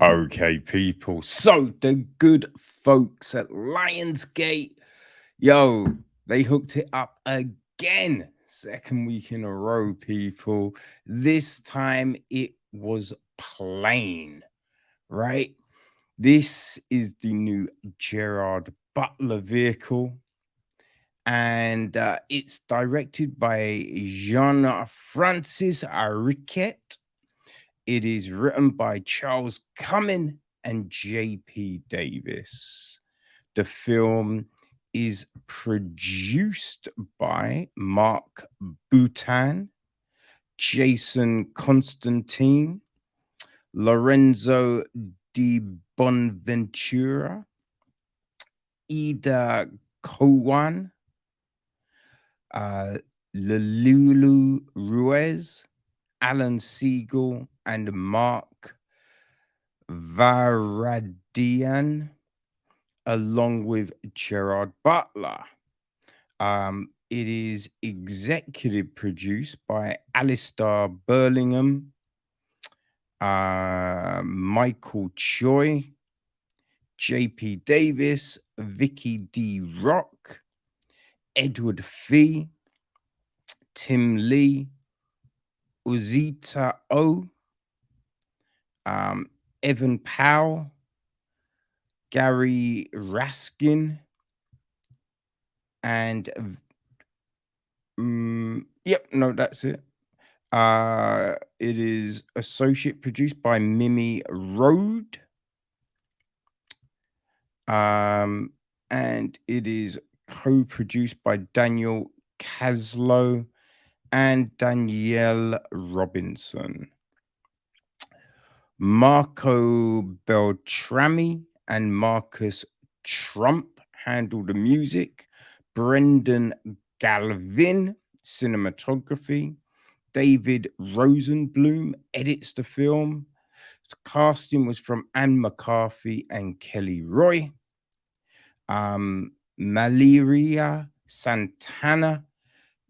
Okay, people. So the good folks at Lionsgate, yo, they hooked it up again. Second week in a row, people. This time it was plain, right? This is the new Gerard Butler vehicle, and it's directed by Jean-François Richet. It is written by Charles Cumming and J.P. Davis. The film is produced by Mark Boutin, Jason Constantine, Lorenzo di Bonventura, Ida Cowan, uh, Lulu Ruiz, Alan Siegel, and Mark Varadian, along with Gerard Butler. It is executive produced by Alistair Burlingham, Michael Choi, JP Davis, Vicky D. Rock, Edward Fee, Tim Lee, Uzita O, Evan Powell, Gary Raskin, and yep, no, that's it. It is associate produced by Mimi Road. And it is co-produced by Daniel Caslow and Danielle Robinson. Marco Beltrami and Marcus Trump handle the music. Brendan Galvin, cinematography. David Rosenblum edits the film. The casting was from Anne McCarthy and Kelly Roy. Maleria Santana.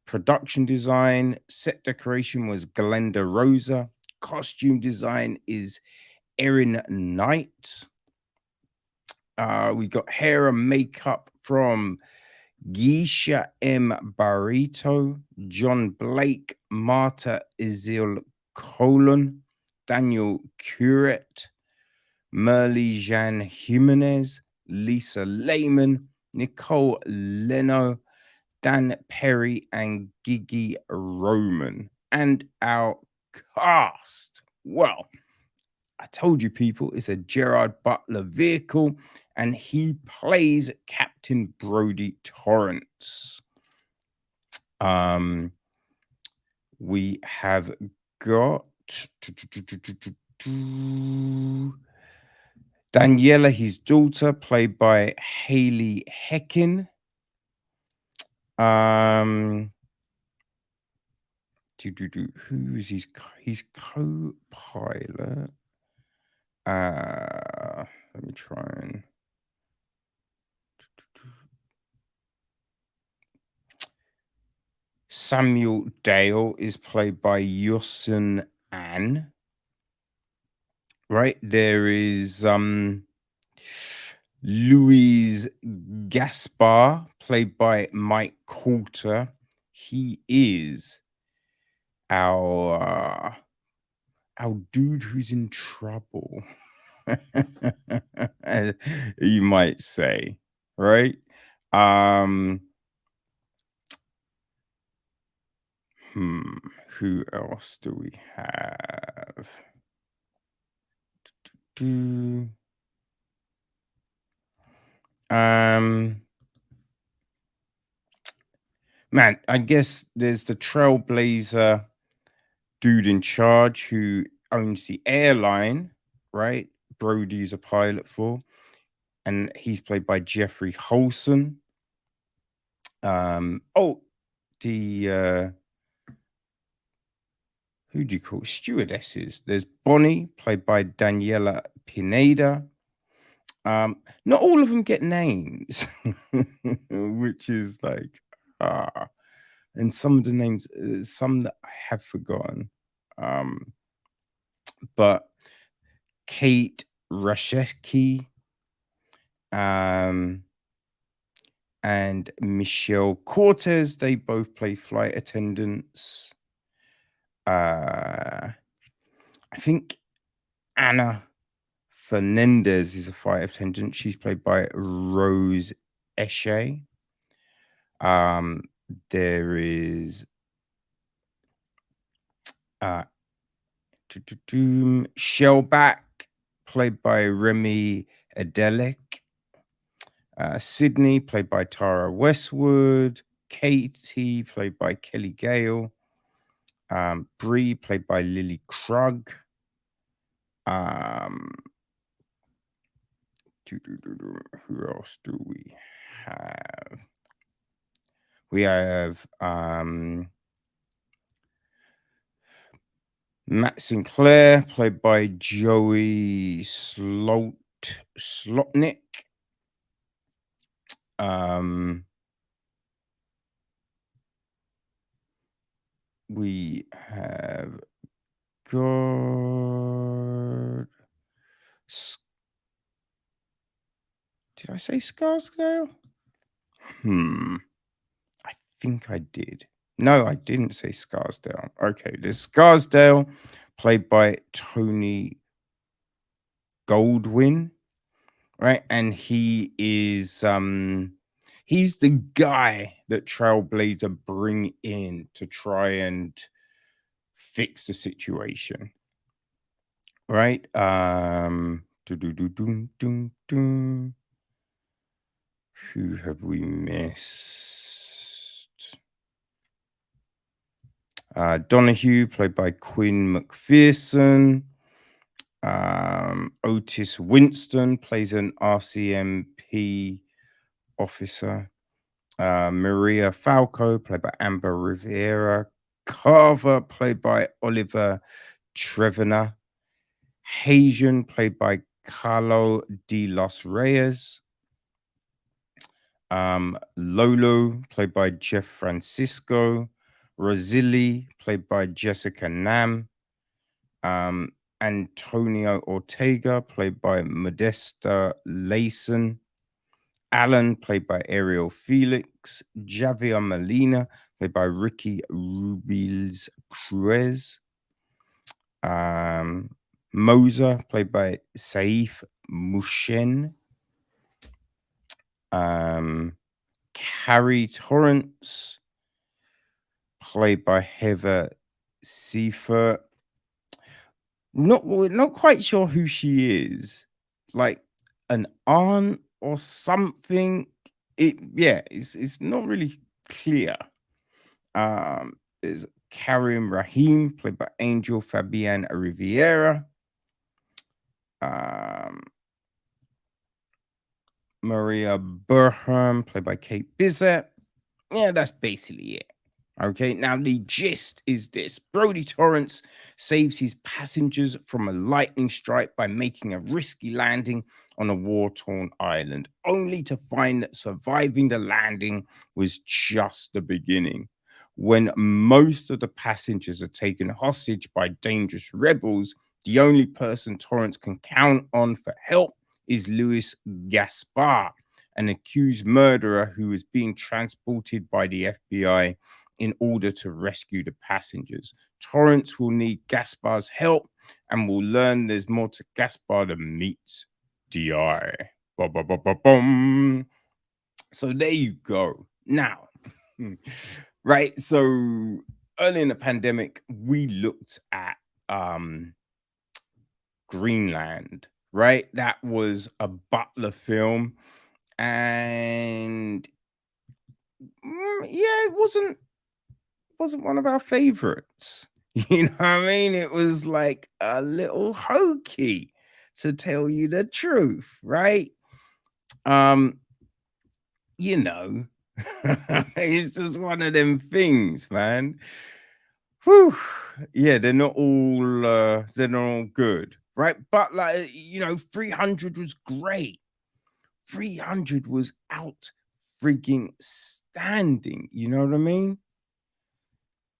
Production design, set decoration was Glenda Rosa. Costume design is Erin Knight. We got hair and makeup from Geisha M. Barito, John Blake, Marta Izil Colon, Daniel Curet, Merle Jean Jimenez, Lisa Lehman, Nicole Leno, Dan Perry, and Gigi Roman. And our cast. Well, I told you, people, it's a Gerard Butler vehicle, and he plays Captain Brodie Torrance. We have got Daniela, his daughter, played by Haley Heckin. Who's his co-pilot? Let me try and Samuel Dale is played by Yosin Ann. Right, there is Louis Gaspare, played by Mike Colter. He is our dude who's in trouble. You might say, right? Who else do we have? Man, I guess there's the trailblazer dude in charge who owns the airline, right? Brodie's a pilot for, and he's played by Jeffrey Holson. Who do you call stewardesses? There's Bonnie, played by Daniela Pineda. Not all of them get names, which is like, and some of the names, some that I have forgotten. But Kate Rashecki, and Michelle Cortez. They both play flight attendants. I think Anna Fernandez is a flight attendant. She's played by Rose Eshe. There is Shellback, played by Remy Adelic. Sydney, played by Tara Westwood. Katie, played by Kelly Gale. Bree, played by Lily Krug. Who else do we have? We have Matt Sinclair, played by Joey Slotnick. We have got... Did I say Scarsdale? I think I did. No, I didn't say Scarsdale. Okay, there's Scarsdale, played by Tony Goldwyn, right? And he is he's the guy that Trailblazer bring in to try and fix the situation, right? Who have we missed? Donahue, played by Quinn McPherson. Otis Winston plays an RCMP officer. Maria Falco, played by Amber Rivera. Carver, played by Oliver Trevenor. Haitian, played by Carlo de los Reyes. Lolo, played by Jeff Francisco. Rosili, played by Jessica Nam. Antonio Ortega, played by Modesta Layson. Alan, played by Ariel Felix. Javier Molina, played by Ricky Rubiles Cruz. Moser, played by Saif Mushen. Carrie Torrance, played by Heather Seifert. Not quite sure who she is, like an aunt or something. It's not really clear. There's Karim Rahim, played by Angel Fabian Riviera. Maria Burham, played by Kate Bissett. Yeah, that's basically it. Okay, now the gist is this. Brodie Torrance saves his passengers from a lightning strike by making a risky landing on a war-torn island, only to find that surviving the landing was just the beginning. When most of the passengers are taken hostage by dangerous rebels, the only person Torrance can count on for help is Louis Gaspare, an accused murderer who is being transported by the FBI in order to rescue the passengers. Torrance will need Gaspar's help and will learn there's more to Gaspar than meets the eye. So there you go. Now, right, so early in the pandemic, we looked at Greenland, right? That was a Butler film. And it wasn't one of our favorites. You know what I mean? It was like a little hokey, to tell you the truth, right? It's just one of them things, man. Whew. Yeah, they're not all good, right? But 300 was great. 300 was out freaking standing, you know what I mean?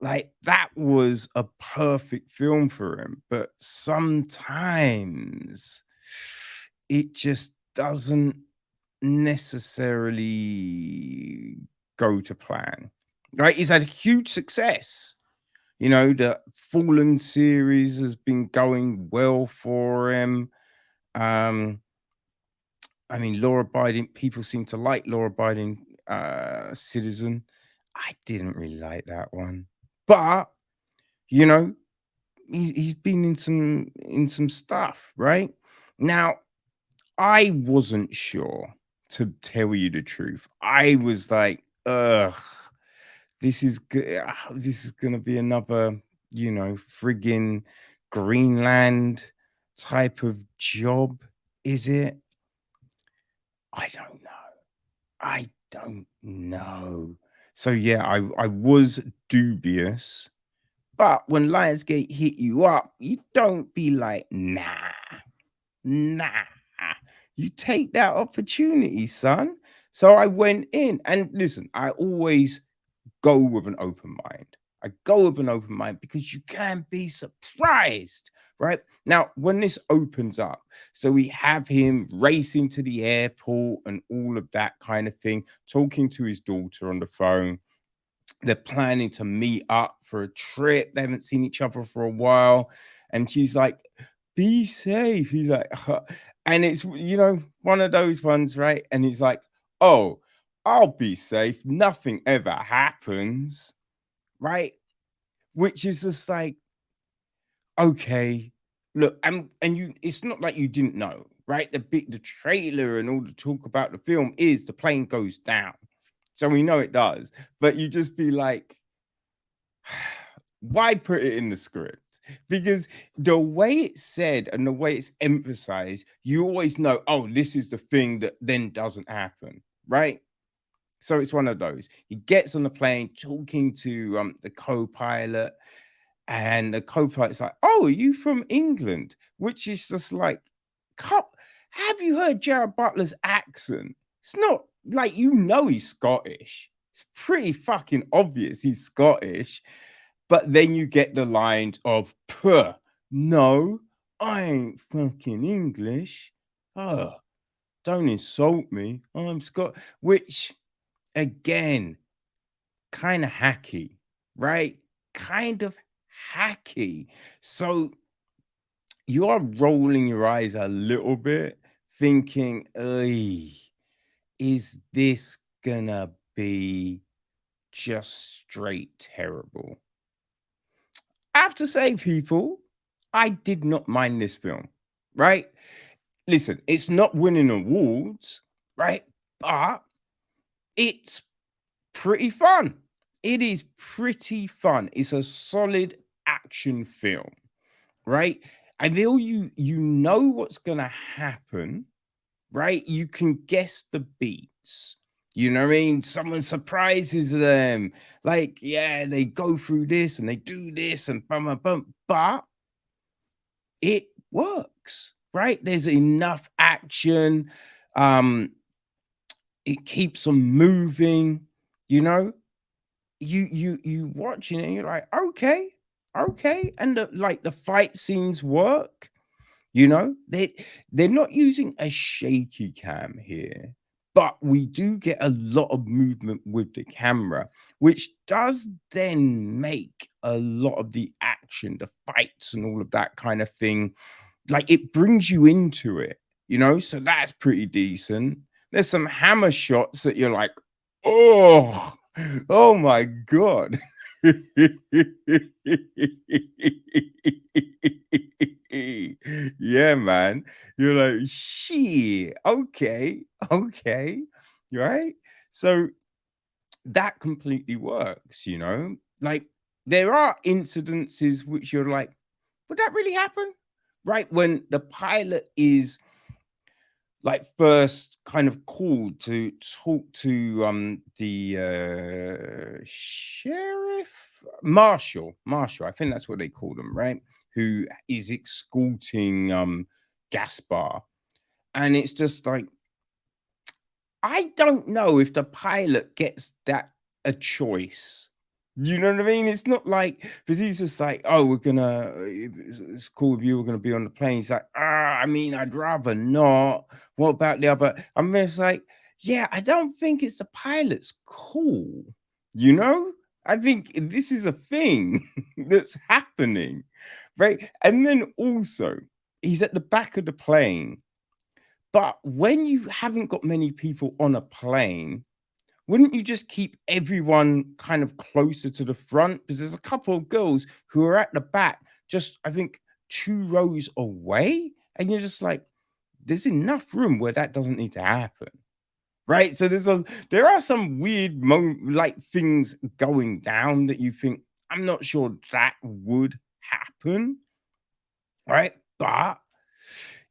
Like, that was a perfect film for him, but sometimes it just doesn't necessarily go to plan, right? He's had huge success. You know, the Fallen series has been going well for him. Um, I mean, law abiding people seem to like law abiding citizen. I didn't really like that one. But, you know, he's been in some stuff, right? Now, I wasn't sure, to tell you the truth. I was like, ugh, this is gonna be another, you know, friggin' Greenland type of job, is it? I don't know. I don't know. So yeah, I was dubious, but when Lionsgate hit you up, you don't be like, nah, nah. You take that opportunity, son. So I went in, and listen, I always go with an open mind. I go with an open mind because you can be surprised, right? Now, when this opens up, so we have him racing to the airport and all of that kind of thing, talking to his daughter on the phone. They're planning to meet up for a trip. They haven't seen each other for a while. And she's like, be safe. He's like, and it's, you know, one of those ones, right? And he's like, oh, I'll be safe. Nothing ever happens, right? Which is just like, okay, look, and you, it's not like you didn't know, right? The trailer and all the talk about the film is the plane goes down. So we know it does, but you just be like, why put it in the script? Because the way it's said and the way it's emphasized, you always know, oh, this is the thing that then doesn't happen, right? So it's one of those. He gets on the plane talking to the co-pilot, and the co-pilot's like, oh, are you from England? Which is just like, have you heard Gerard Butler's accent? It's not like, you know, he's Scottish. It's pretty fucking obvious he's Scottish. But then you get the lines of, puh, no, I ain't fucking English. Oh, don't insult me. I'm Scott. Which, again, kind of hacky, right? Kind of hacky. So you are rolling your eyes a little bit, thinking, "Ey, is this gonna be just straight terrible?" I have to say, people, I did not mind this film, right? Listen, it's not winning awards, right? But it's pretty fun. It is pretty fun. It's a solid action film, right? I feel you know what's gonna happen, right? You can guess the beats. You know what I mean? Someone surprises them. Like, yeah, they go through this and they do this and bum bum bum, but it works, right? There's enough action. Um, it keeps them moving, you know. You watching it and you're like, okay, okay. And the fight scenes work, you know. They're not using a shaky cam here, but we do get a lot of movement with the camera, which does then make a lot of the action, the fights and all of that kind of thing, like, it brings you into it, you know. So that's pretty decent. There's some hammer shots that you're like, oh, oh my god. Yeah, man. You're like, shit, okay, okay, right? So that completely works, you know. Like, there are incidences which you're like, would that really happen? Right? When the pilot is like first kind of called to talk to the sheriff, marshal, I think that's what they call them, right? Who is escorting Gaspar. And it's just like, I don't know if the pilot gets that a choice, You know what I mean? It's not like, because he's just like, oh, it's cool with you, we're gonna be on the plane. He's like, I mean, I'd rather not. What about the other? I'm just like, yeah, I don't think it's the pilot's call. You know, I think this is a thing that's happening, right? And then also, he's at the back of the plane, but when you haven't got many people on a plane, wouldn't you just keep everyone kind of closer to the front? Because there's a couple of girls who are at the back, just I think 2 rows away, and you're just like, there's enough room where that doesn't need to happen, right? So there are some weird like things going down that you think, I'm not sure that would happen, right? But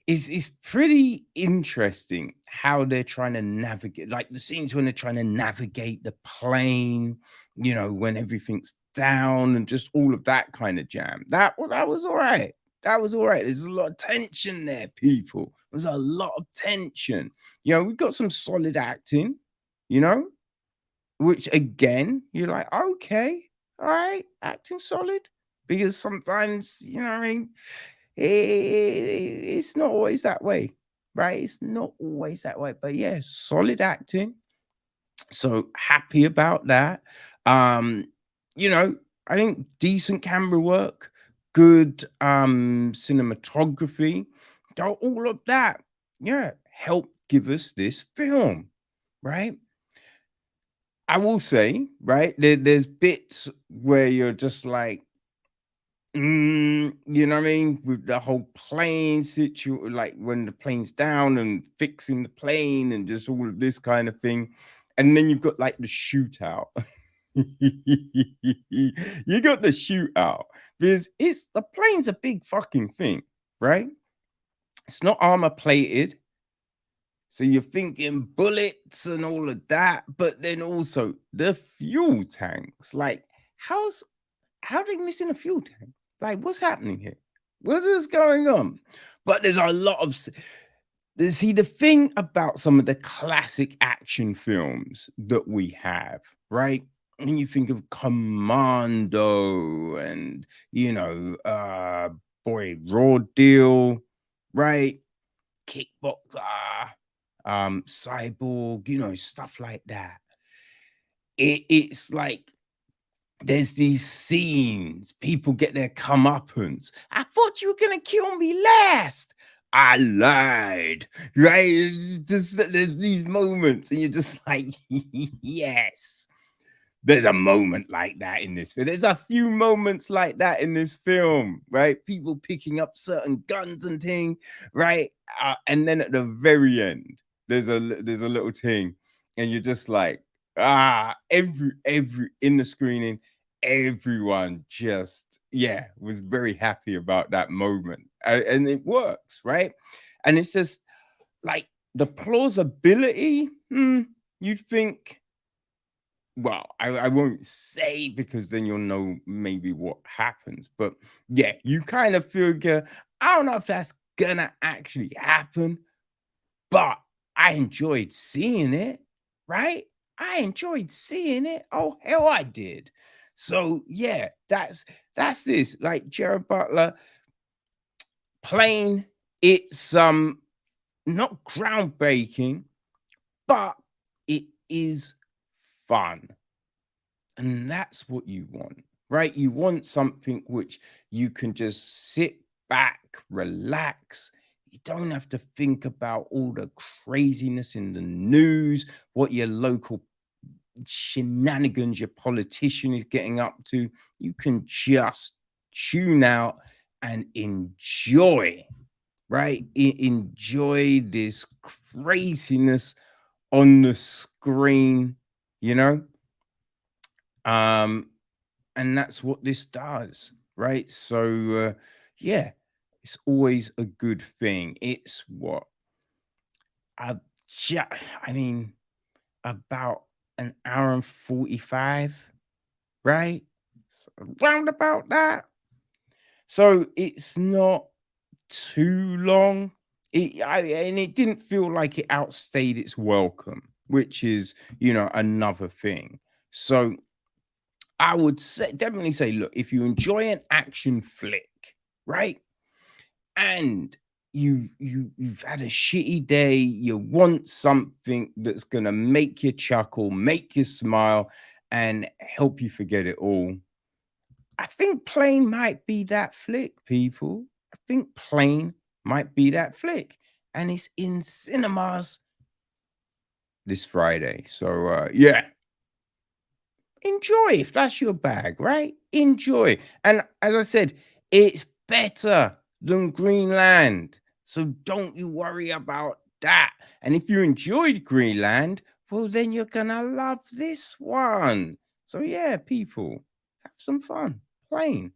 it's pretty interesting how they're trying to navigate, like the scenes when they're trying to navigate the plane, when everything's down and just all of that kind of jam. That was all right. That was all right. There's a lot of tension there, people. There's a lot of tension. We've got some solid acting, you know, which again, you're like, okay, all right, acting solid. Because sometimes, what I mean, it's not always that way, right? It's not always that way. But yeah, solid acting. So happy about that. Um, you know, I think decent camera work, good cinematography, all of that, yeah, help give us this film, right? I will say, right, there's bits where you're just like, you know what I mean? With the whole plane situation, like when the plane's down and fixing the plane and just all of this kind of thing. And then you've got like the shootout. You got the shootout because the plane's a big fucking thing, right? It's not armor plated. So you're thinking bullets and all of that, but then also the fuel tanks. Like, how are they missing a fuel tank? Like, what's happening here? What is going on? But there's a lot of see the thing about some of the classic action films that we have, right? When you think of Commando and boy, Raw Deal, right? Kickboxer, Cyborg, stuff like that. It's like there's these scenes, people get their comeuppance. I thought you were gonna kill me last. I lied, right? It's just there's these moments, and you're just like, yes. There's a moment like that in this film. There's a few moments like that in this film, right? People picking up certain guns and thing, right? And then at the very end, there's a little thing, and you're just like, every in the screening, everyone just was very happy about that moment, and it works, right? And it's just like the plausibility. You'd think, well, I won't say because then you'll know maybe what happens. But yeah, you kind of figure, I don't know if that's gonna actually happen, but I enjoyed seeing it, right? I enjoyed seeing it. Oh, hell, I did. So yeah, that's this. Like Gerard Butler, plain, it's not groundbreaking, but it is fun. And that's what you want, right? You want something which you can just sit back, relax. You don't have to think about all the craziness in the news, what your local shenanigans your politician is getting up to. You can just tune out and enjoy, right? Enjoy this craziness on the screen, you know? Um, and that's what this does, right? So yeah, it's always a good thing. It's what I I mean, about an hour and 45, right? So round about that. So it's not too long. And it didn't feel like it outstayed its welcome, which is another thing. So I would definitely say, look, if you enjoy an action flick, right? And you've had a shitty day, you want something that's gonna make you chuckle, make you smile, and help you forget it all. I think Plane might be that flick, people. I think Plane might be that flick. And it's in cinemas this Friday. So yeah, enjoy if that's your bag, right? Enjoy. And as I said, it's better than Greenland. So don't you worry about that. And if you enjoyed Greenland, well, then you're gonna love this one. So yeah, people, have some fun playing.